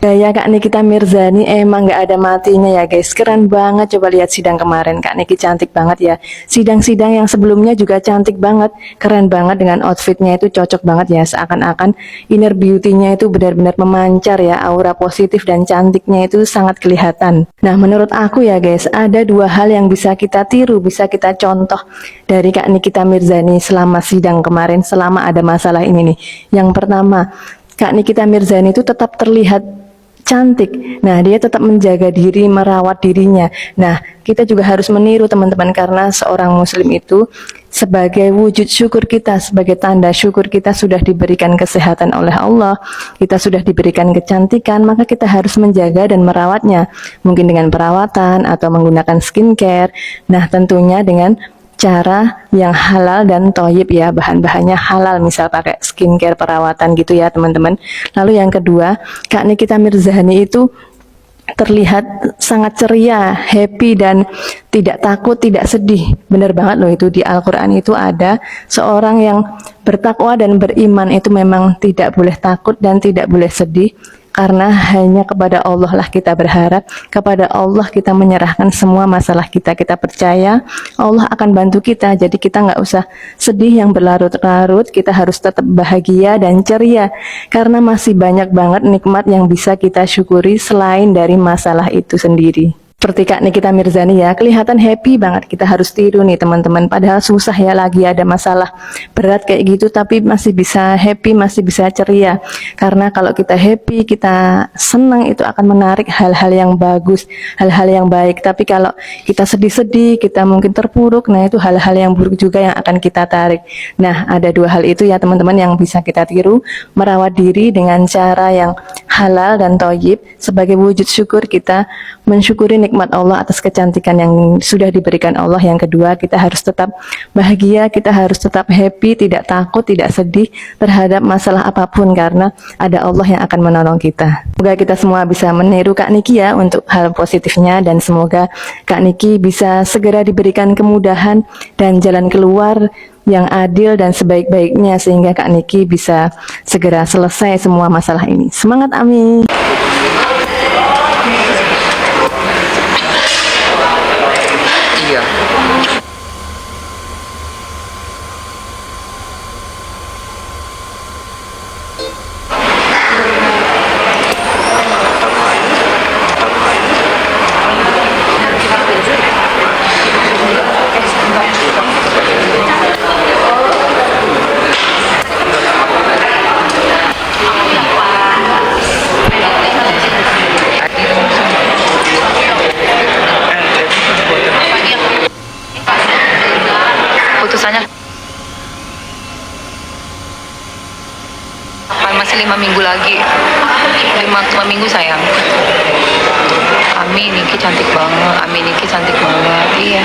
Gaya Kak Nikita Mirzani emang gak ada matinya ya guys. Keren banget, coba lihat sidang kemarin. Kak Niki cantik banget ya. Sidang-sidang yang sebelumnya juga cantik banget. Keren banget dengan outfitnya, itu cocok banget ya. Seakan-akan inner beauty-nya itu benar-benar memancar ya. Aura positif dan cantiknya itu sangat kelihatan. Nah menurut aku ya guys, ada dua hal yang bisa kita tiru, bisa kita contoh dari Kak Nikita Mirzani selama sidang kemarin, selama ada masalah ini nih. Yang pertama, Kak Nikita Mirzani itu tetap terlihat cantik. Nah, dia tetap menjaga diri, merawat dirinya. Nah, kita juga harus meniru teman-teman, karena seorang muslim itu sebagai wujud syukur kita, sebagai tanda syukur kita sudah diberikan kesehatan oleh Allah, kita sudah diberikan kecantikan, maka kita harus menjaga dan merawatnya. Mungkin dengan perawatan atau menggunakan skincare. Nah, tentunya dengan cara yang halal dan toyib ya, bahan-bahannya halal, misal pakai skincare, perawatan gitu ya teman-teman. Lalu yang kedua, Kak Nikita Mirzani itu terlihat sangat ceria, happy, dan tidak takut, tidak sedih. Bener banget loh, itu di Al-Quran itu ada seorang yang bertakwa dan beriman itu memang tidak boleh takut dan tidak boleh sedih, karena hanya kepada Allah lah kita berharap, kepada Allah kita menyerahkan semua masalah kita. Kita percaya Allah akan bantu kita, jadi kita nggak usah sedih yang berlarut-larut, kita harus tetap bahagia dan ceria, karena masih banyak banget nikmat yang bisa kita syukuri selain dari masalah itu sendiri. Seperti Kak Nikita Mirzani ya, kelihatan happy banget. Kita harus tiru nih teman-teman, padahal susah ya, lagi ada masalah berat kayak gitu, tapi masih bisa happy, masih bisa ceria. Karena kalau kita happy, kita senang, itu akan menarik hal-hal yang bagus, hal-hal yang baik. Tapi kalau kita sedih-sedih, kita mungkin terpuruk, nah itu hal-hal yang buruk juga yang akan kita tarik. Nah, ada dua hal itu ya teman-teman yang bisa kita tiru, merawat diri dengan cara yang halal dan toyib, sebagai wujud syukur kita mensyukuri nikmat Allah atas kecantikan yang sudah diberikan Allah. Yang kedua, kita harus tetap bahagia, kita harus tetap happy, tidak takut, tidak sedih terhadap masalah apapun, karena ada Allah yang akan menolong kita. Semoga kita semua bisa meniru Kak Niki ya untuk hal positifnya, dan semoga Kak Niki bisa segera diberikan kemudahan dan jalan keluar yang adil dan sebaik-baiknya, sehingga Kak Niki bisa segera selesai semua masalah ini. Semangat, amin. Iya. Putusannya masih 5 minggu lagi. 5 minggu sayang. Amin, Niki cantik banget. Amin, Niki cantik banget. Iya.